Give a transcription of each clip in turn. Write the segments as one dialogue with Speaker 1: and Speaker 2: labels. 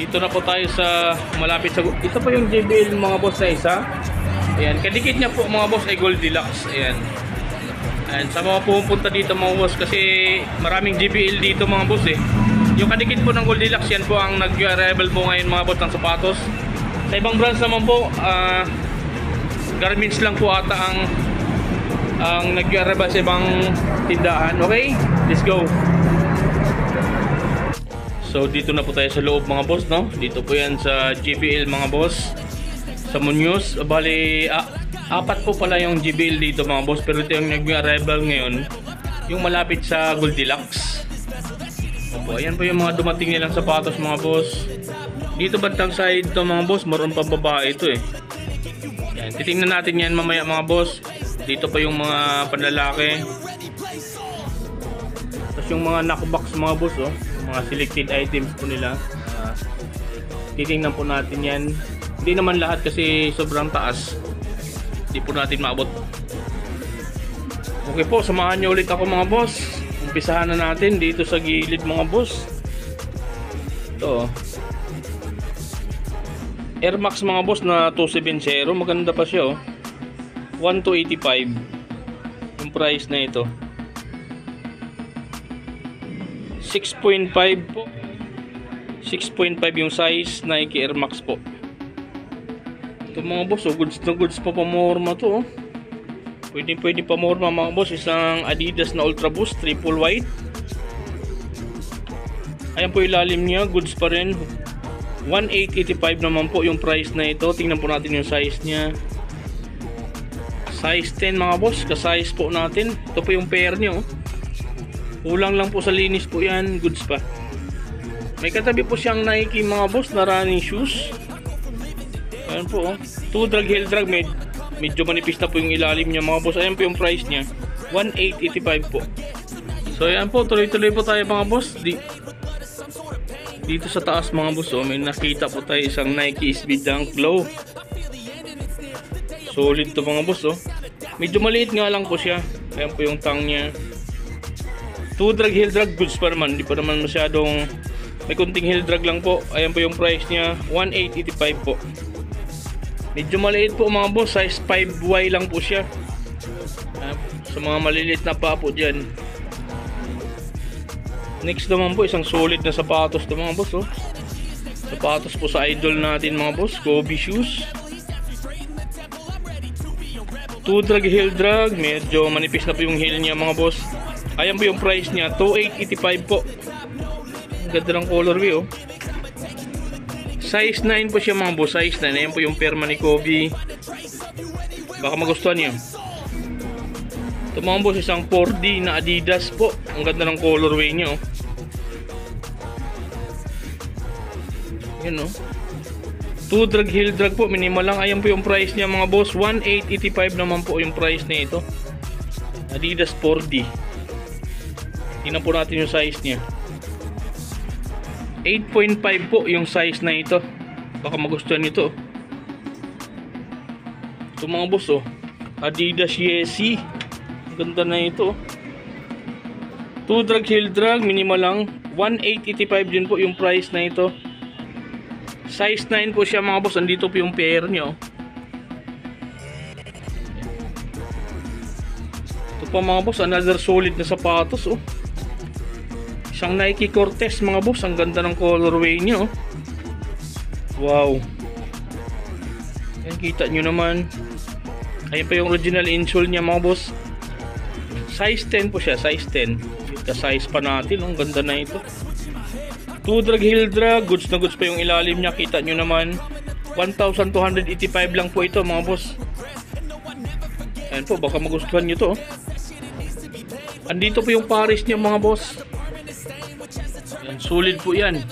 Speaker 1: Dito na po tayo sa malapit sa... Ito po yung JBL mga boss na isa. Ayan, kadikit niya po mga boss ay Goldilocks. Ayan. Ayan, sa mga pupunta dito mga boss kasi maraming JBL dito mga boss eh. Yung kadikit po ng Goldilocks, yan po ang nag-arrival po ngayon mga boss ng sapatos. Sa ibang brands naman po, Garments lang po ata ang nag-arrival sa ibang tindahan. Okay, let's go. So dito na po tayo sa loob mga boss, no? Dito po yan sa JBL mga boss, sa Munoz. Bali, apat po pala yung JBL dito mga boss, pero ito yung nag-arrival ngayon, yung malapit sa Goldilocks. Opo, ayan po yung mga dumating nilang sapatos mga boss. Dito bantang side to mga boss, maroon pang babae ito eh. Yan, titingnan natin yan mamaya mga boss. Dito pa yung mga panlalaki. Tapos yung mga knockbox mga boss, oh, mga selected items po nila. Titingnan po natin yan. Hindi naman lahat kasi sobrang taas, hindi po natin maabot. Okay po, samahan nyo ulit ako mga boss. Umpisahan na natin dito sa gilid mga boss. Ito Air Max mga boss na 270. Maganda pa siya, oh. 1,285 yung price na ito. 6.5 po. 6.5 yung size Nike Air Max po. Ito mga boss, oh, goods na goods pa pamorma to, oh. Pwede pamorma mga boss. Isang Adidas na Ultra Boost triple white. Ayan po ilalim niya, goods pa rin. 1,885 naman po yung price na ito. Tingnan po natin yung size niya. Size 10 mga boss, ka-size po natin. Ito po yung pair niya, oh. Kulang lang po sa linis po yan, goods pa. May katabi po siyang Nike mga boss na running shoes. Ayan po, oh. 2 drag heel drag, medyo manipis na po yung ilalim niya mga boss. Ayan po yung price niya, 1,885 po. So ayan po, tuloy-tuloy po tayo mga boss. Dito sa taas mga boss, oh, may nakita po tayo isang Nike SB Dunk Low. Solid to mga boss, oh. Medyo maliit nga lang po siya. Ayan po yung tang niya. 2 drag heel drag, goods pa naman. Hindi pa naman masyadong, may kunting heel drag lang po. Ayan po yung price niya, 1,885 po. Medyo maliit po mga boss, size 5Y lang po siya. Sa mga maliliit na pa po dyan. Next naman po, isang solid na sapatos to mga boss, oh. Sapatos po sa idol natin mga boss, Kobe shoes. 2 drag heel drag, medyo manipis na po yung heel niya mga boss. Ayan po yung price niya, 2,885 po. Ang ganda ng colorway, oh. Size 9 po siya mga boss, size 9. Ayan po yung perma ni Kobe. Baka magustuhan niyo. Ito mga boss, isang 4D na Adidas po. Ang ganda ng colorway niya, oh. Yan, oh. 2 drag heel drag po, minimal lang. Ayan po yung price niya mga boss, 1,885 naman po yung price na ito. Adidas 4D. Tingnan po natin yung size niya. 8.5 po yung size na ito. Baka magustuhan nito. Ito mga boss, oh, Adidas Yeezy. Ganda na ito. 2 drag heel drag, minimal lang. 1,885 din po yung price na ito. Size 9 po siya mga boss. Andito po yung pair nyo. Ito pa mga boss, another solid na sapatos, oh. Isang Nike Cortez mga boss. Ang ganda ng colorway nyo, oh. Wow. Ayan, kita nyo naman. Ayan pa yung original insole niya mga boss. Size 10 po siya, size 10. Ka-size pa natin, oh. Ang ganda na ito. 2 drag heel drag, goods na goods pa yung ilalim niya. Kita nyo naman, 1,285 lang po ito mga boss. Ayan po, baka magustuhan nyo to, oh. Andito po yung Paris niya mga boss. Ayan, solid po yan.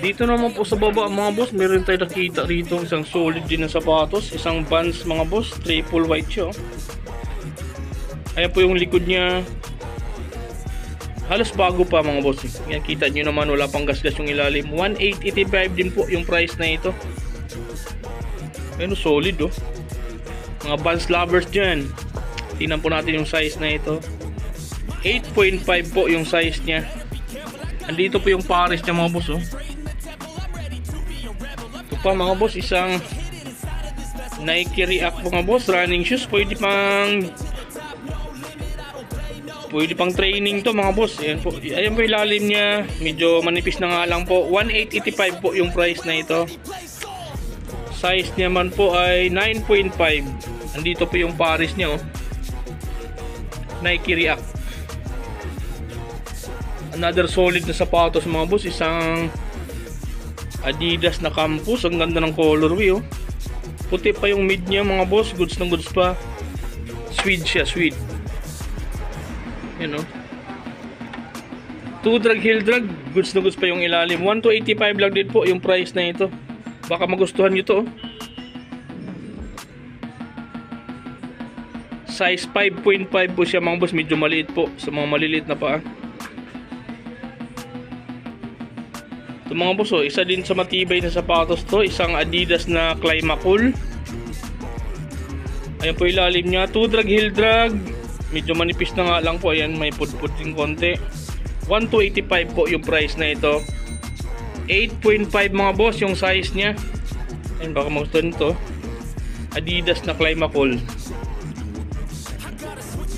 Speaker 1: Dito naman po sa baba mga boss, meron tayo nakita rito isang solid din na sapatos. Isang Vans mga boss, triple white siya, oh. Ayan po yung likod niya. Halos bago pa mga boss. Yan, kita nyo naman, wala pang gasgas yung ilalim. 1,885 din po yung price na ito. Ayun, solid, oh. Mga Vans lovers dyan, tingnan po natin yung size na ito. 8.5 po yung size niya. Andito po yung pares niya mga boss, oh. Ito pa mga boss, isang Nike React mga boss, running shoes. Pwede pang training to mga boss. Ayan po, ayan po ilalim niya. Medyo manipis na nga lang po. 1,885 po yung price na ito. Size niya man po ay 9.5. Andito po yung pares niya, oh. Nike React. Another solid na sapatos mga boss, isang Adidas na Campus. Ang ganda ng colorway, oh. Puti pa yung mid niya mga boss, goods na goods pa. Swede siya, Swede. Yan, oh. 2 drag heel drag, goods na goods pa yung ilalim. 1,285 lang din po yung price na ito. Baka magustuhan nyo to, oh. Size 5.5 po siya mga boss, medyo maliit po sa mga maliliit na paa. Ito mga boss, oh, isa din sa matibay na sapatos to, isang Adidas na Climacool. Ayan po ilalim niya, 2 drag heel drag, medyo manipis na nga lang po. Ayan, may pudpud din konti. 1,285 po yung price na ito. 8.5 mga boss yung size niya. Ayan, baka magustuhan ito, Adidas na Climacool.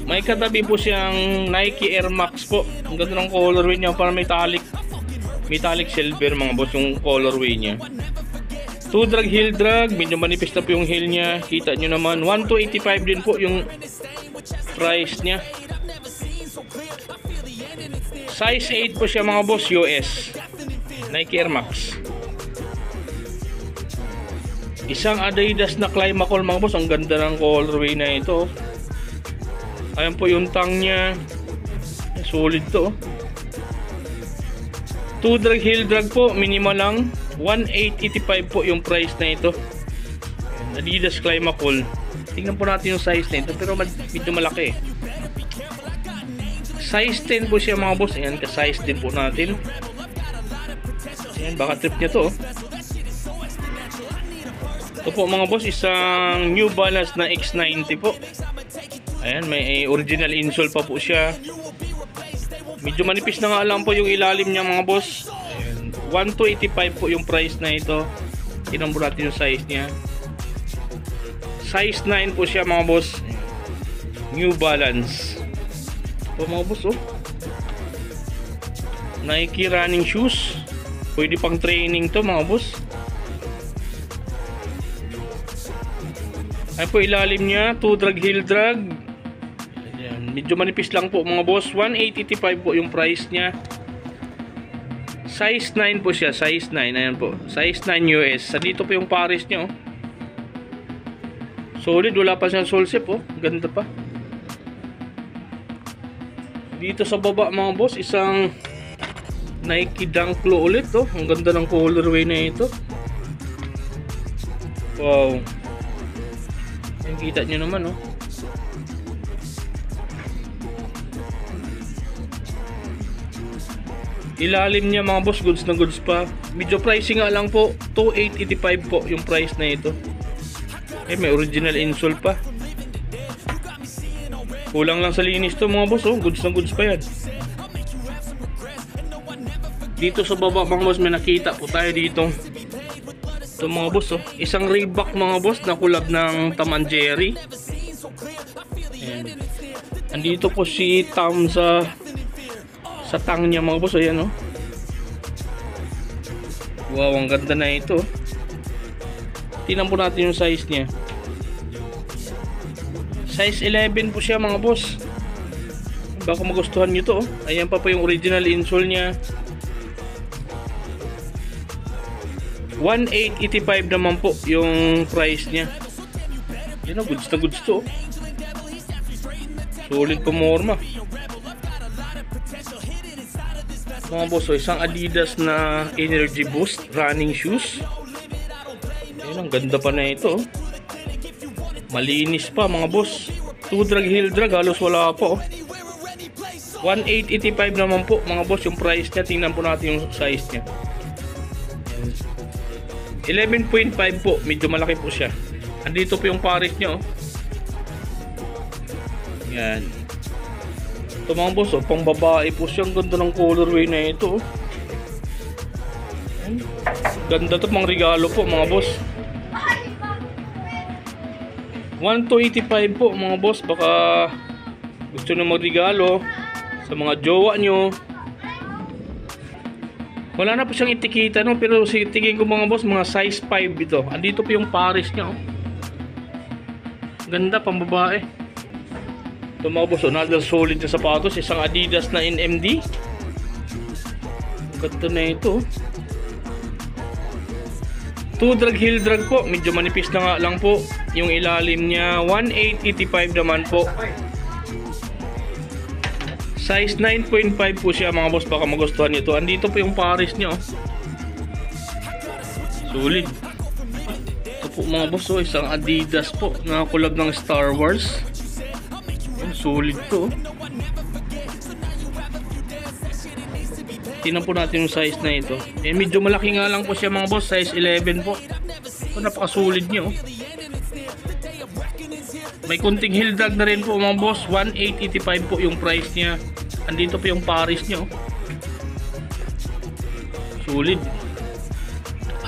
Speaker 1: May katabi po siyang Nike Air Max po. Ang ganda ng colorway niya, parang metallic silver mga boss yung colorway niya. 2 drag heel drag, medyo manipis na po yung heel niya. Kita nyo naman, 1,285 din po yung price niya. Size 8 po siya mga boss, US Nike Air Max. Isang Adidas na Climacool mga boss. Ang ganda ng colorway na ito. Ayan po yung tang niya, solid to, 2 drag heel drag po, minimal lang. 1,885 po yung price na ito. Adidas Climacool. Tingnan po natin yung size na ito, pero medyo malaki. Size 10 po siya mga boss. Ayan, ka-size din po natin. Ayan, baka trip niya to, oh. Ito po mga boss, isang New Balance na X90 po. Ayan, may original insole pa po siya. Medyo manipis na nga lang po yung ilalim niya mga boss. 1,285 po yung price na ito. Tingnan po natin yung size niya. Size 9 po siya mga boss. New Balance. Ito mga boss, oh. Nike running shoes. Pwede pang training to mga boss. Ayan po ilalim niya, 2 drag heel drag. Ayan, medyo manipis lang po mga boss. 1,885 po yung price niya. Size 9 po siya, size 9. Ayan po, size 9 US. Sa dito po yung pares niya, oh. Solid, wala pa siyang sole zip, oh. Ganda pa. Dito sa baba mga boss, isang Nike Dunk Low ulit, oh. Ang ganda ng colorway na ito. Wow. Ayan, kita nyo naman, oh. Ilalim niya mga boss, goods na goods pa. Medyo pricing nga lang po, 2,885 po yung price na ito. Eh, may original insole pa. Kulang lang sa linis to mga boss, oh. Goods na goods pa yan. Dito sa baba mga boss, may nakita po tayo dito. Ito mga boss, oh. Isang Reebok mga boss na collab ng Tom and Jerry. Ayan. Andito po si Tom sa tang niya mga boss. Ayan, oh. Wow, ang ganda na ito. Tingnan po natin yung size niya. Size 11 po siya mga boss. Baka magustuhan nyo to, oh. Ayan pa yung original insole niya. 1,885 naman po yung price niya. Yan, oh, goods na goods to, oh. Solid pumorma mga boss, oh. Isang Adidas na Energy Boost running shoes. Ayan, ang ganda pa na ito, oh. Malinis pa mga boss. 2 drag heel drag, halos wala pa, oh. 1,885 naman po mga boss yung price niya. Tingnan po natin yung size niya. 11.5 po, medyo malaki po siya. Andito po yung pares niya, oh. Yan. Ito mga boss, oh, pang babae po siya. Ang ganda ng colorway na ito, oh. Ganda to, mga regalo po mga boss. 1,285 po mga boss. Baka gusto nyo magregalo sa mga jowa nyo. Wala na po siyang itikita, no? Pero tingin ko mga boss, mga size 5 ito. Andito po yung Paris niya, oh. Ganda, pambabae. Ito mga boss, another solid na sapatos. Isang Adidas na NMD. Ganda na ito. 2 drag heel drag po. Medyo manipis na nga lang po. Yung ilalim niya 1,885 naman po. Size 9.5 po siya mga boss. Baka magustuhan nyo ito. Andito po yung Paris niya, oh. Solid. Ito po mga boss, oh, isang Adidas po na collab ng Star Wars. Solid to, oh. Tingnan po natin yung size na ito. Medyo malaki nga lang po siya mga boss. Size 11 po. Ito, napaka-solid niya, oh. May kunting heel drag na rin po mga boss. 1,885 po yung price niya. Andito po yung Paris niya, oh. Solid.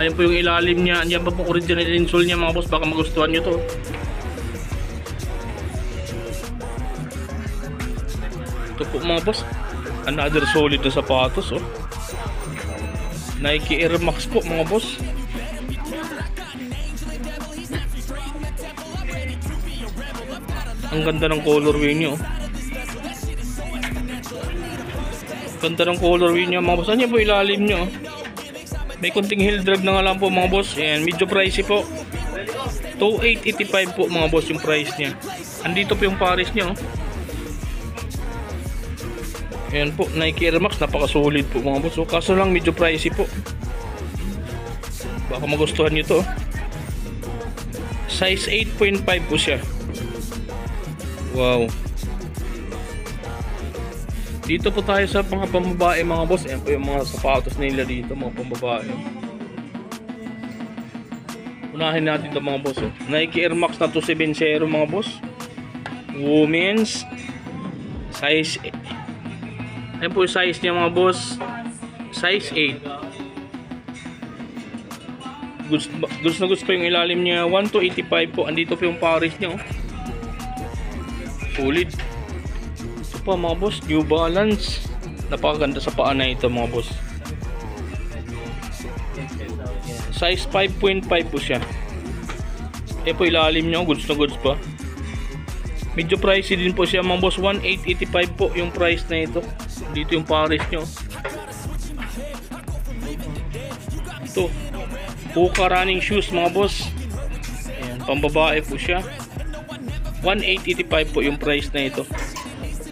Speaker 1: Ayan po yung ilalim niya. Andiyan pa po original insole niya mga boss. Baka magustuhan nyo to. Ito po mga boss, another solid na sapatos, oh. Nike Air Max po mga boss. Ang ganda ng colorway niyo, oh. Ganda ng colorway niya mga boss. Ano po ilalim niyo, oh. May konting heel drag na nga lang po mga boss. Ayan, medyo pricey po. 2,885 po mga boss yung price niya. Andito po yung Paris niya, oh. Ayan po, Nike Air Max, napaka-solid po mga boss. So, kaso lang medyo pricey po. Baka magustuhan nyo to. Size 8.5 po siya. Wow. Dito po tayo sa mga pambabae mga boss. Ayan po yung mga sapatos nila dito, mga pambabae. Unahin natin ito mga boss, oh. Nike Air Max na 270 mga boss. Women's size 8. Ayan po yung size niya mga boss. Size 8. Gusto na gusto ko yung ilalim niya. 1,285 po. Andito po yung Paris niya, oh. Solid. Ito pa mga boss, New Balance. Napakaganda sa paa na ito mga boss. Size 5.5 po siya. Ayan po ilalim niya, goods na goods pa. Medyo pricey din po siya mga boss. 1,885 po yung price na ito. Dito yung Paris nyo. Ito, Puka running shoes mga boss. Ayan, pambabae po siya. 1,885 po yung price na ito.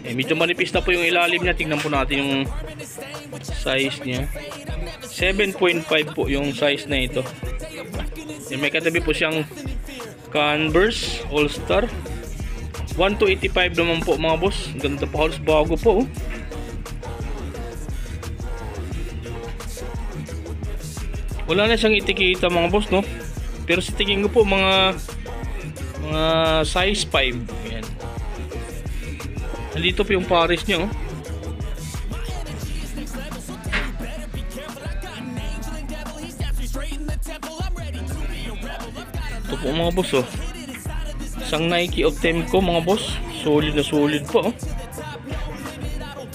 Speaker 1: Medyo manipis na po yung ilalim niya. Tingnan po natin yung size niya. 7.5 po yung size na ito. May katabi po siyang Converse All Star. 1,285 naman po mga boss. Ganda pa, halos bago po, oh. Wala na siyang itikita mga boss, no? Pero sa tingin ko po mga size 5. Ayan. Nandito po yung Paris niya, oh. Ito po mga boss, oh. Isang Nike Optemco mga boss. Solid na solid po, oh.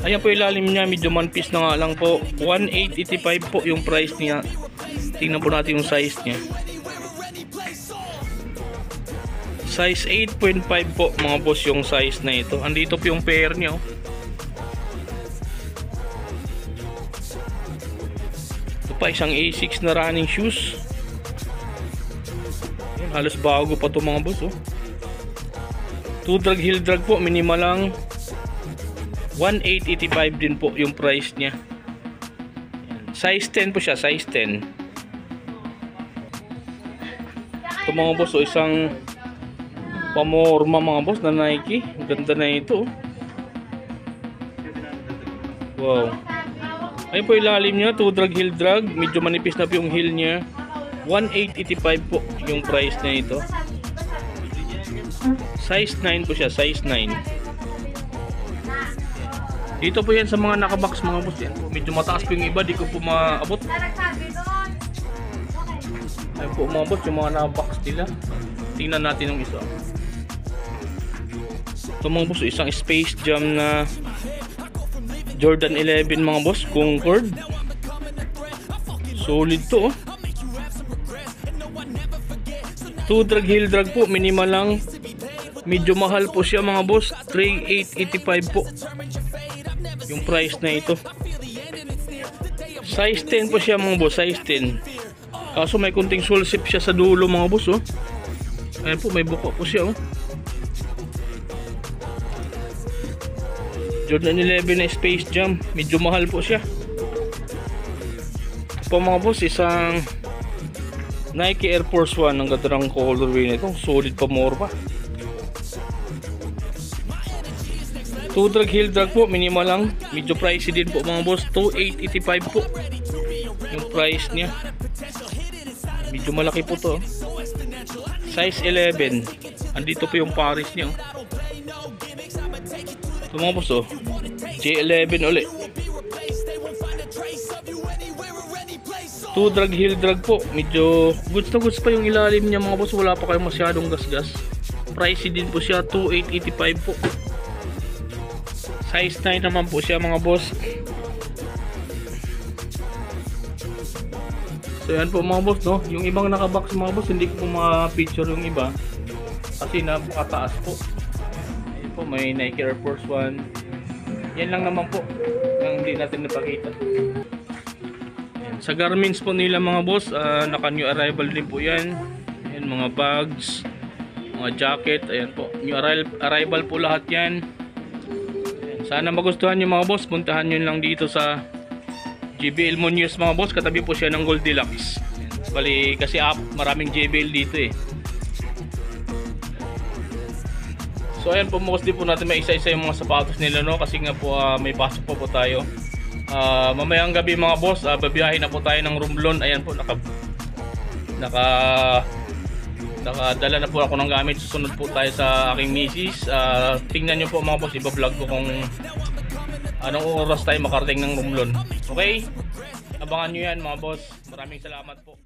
Speaker 1: Ayan po yung ilalim niya. Medyo manpis na nga lang po. 1,885 po yung price niya. Tingnan po natin yung size niya. Size 8.5 po mga boss yung size na ito. Andito po yung pair niya, oh. Ito pa, isang A6 na running shoes. Ayan, halos bago pa to mga boss, oh. 2 drag heel drag po, minimal lang. 1,885 din po yung price niya. Size 10 po siya, size 10. Ito mga boss, oh, isang pamorma mga boss na Nike. Ganda na ito, oh. Wow. Ayun po ilalim niya, 2 drag heel drag. Medyo manipis na po yung heel niya. 1,885 po yung price na ito. Size 9 po siya, size 9. Dito po yan sa mga nakabox mga boss yan. Medyo mataas po yung iba, di ko po maabot. Ayun po mga boss, yung mga na-box nila. Tingnan natin yung isa. Ito mga boss, isang Space Jam na Jordan 11 mga boss, Concord. Solid to, oh. 2 drag heel drag po, minimal lang. Medyo mahal po siya mga boss, 3,885 po yung price na ito. Size 10 po siya mga boss, size 10. Kaso may kunting sulsip siya sa dulo mga boss, oh. Ayan po, may buka po siya, oh. Jordan 11 na Space Jam, medyo mahal po siya. Ito po mga boss, isang Nike Air Force 1. Ang ganda ng colorway na ito, solid pa, more pa. 2 drag heel drag po, minimal lang. Medyo pricey din po mga boss, 2,885 po yung price niya. Medyo malaki po to, size 11. Andito po yung Paris niya, oh. Ito mga boss, oh, J11 ulit. 2 drag heel drag po, medyo goods na goods pa yung ilalim niya mga boss, wala pa kayong masyadong gasgas. Pricey din po siya, 2,885 po. Size 9 naman po siya mga boss. So yan po mga boss, no? Yung ibang nakabox mga boss, hindi ko ma-picture yung iba kasi napakataas po. Ayun po, may Nike Air Force 1. Yan lang naman po yung hindi natin napakita. Yan. Sa garments po nila mga boss, naka new arrival din po yan. Yan, mga bags, mga jacket. Ayan po, new arrival po lahat yan. Ayan. Sana magustuhan nyo mga boss, puntahan nyo lang dito sa JBL Munoz mga boss, katabi po siya ng Goldilocks. Bali kasi maraming JBL dito eh. So ayan po, mostly po natin may isa-isa yung mga sapatos nila, no, kasi nga po may pasok po tayo. Mamayang gabi mga boss, babiyahin na po tayo ng Romblon. Ayan po, nakadala na po ako ng gamit. Susunod po tayo sa aking misis. Tingnan nyo po mga boss, iba-vlog ko kung anong oras tayo makarating ng Romblon. Okay? Abangan nyo yan mga boss. Maraming salamat po.